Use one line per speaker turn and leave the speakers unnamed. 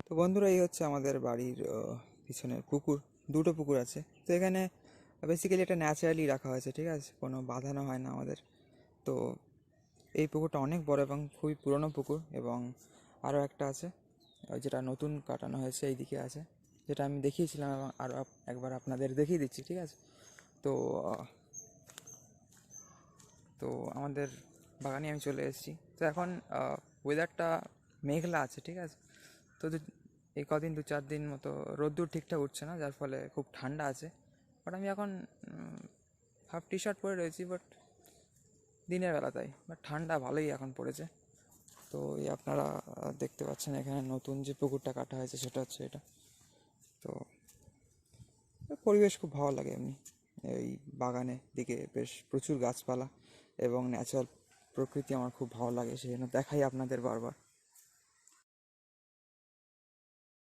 তো বন্ধুরা, এই হচ্ছে আমাদের বাড়ির পিছনের পুকুর। দুটো পুকুর আছে। তো এখানে বেসিক্যালি এটা ন্যাচারালি রাখা হয়েছে, ঠিক আছে, কোনো বাঁধানো হয় না আমাদের। তো এই পুকুরটা অনেক বড় এবং খুবই পুরনো পুকুর। এবং আরও একটা আছে যেটা নতুন কাটানো হয়েছে, এই দিকে আছে, যেটা আমি দেখিয়েছিলাম এবং আরও একবার আপনাদের দেখিয়ে দিচ্ছি, ঠিক আছে। তো তো আমাদের বাগানে আমি চলে এসেছি। তো এখন ওয়েদারটা মেঘলা আছে, ঠিক আছে। তো এই কদিন 2-4 দিন মতো রোদ্দুর ঠিকঠাক উঠছে না, যার ফলে খুব ঠান্ডা আছে। বাট আমি এখন হাফ টি শার্ট পরে রয়েছি, বাট দিনের বেলা তাই, বাট ঠান্ডা ভালোই এখন পড়েছে। তো এই আপনারা দেখতে পাচ্ছেন এখানে নতুন যে পুকুরটা কাটা হয়েছে সেটা হচ্ছে এটা। তো পরিবেশ খুব ভালো লাগে এমনি। এই বাগানে দিকে বেশ প্রচুর গাছপালা এবং ন্যাচারাল প্রকৃতি আমার খুব ভালো লাগে, সেই জন্য দেখাই আপনাদের বারবার।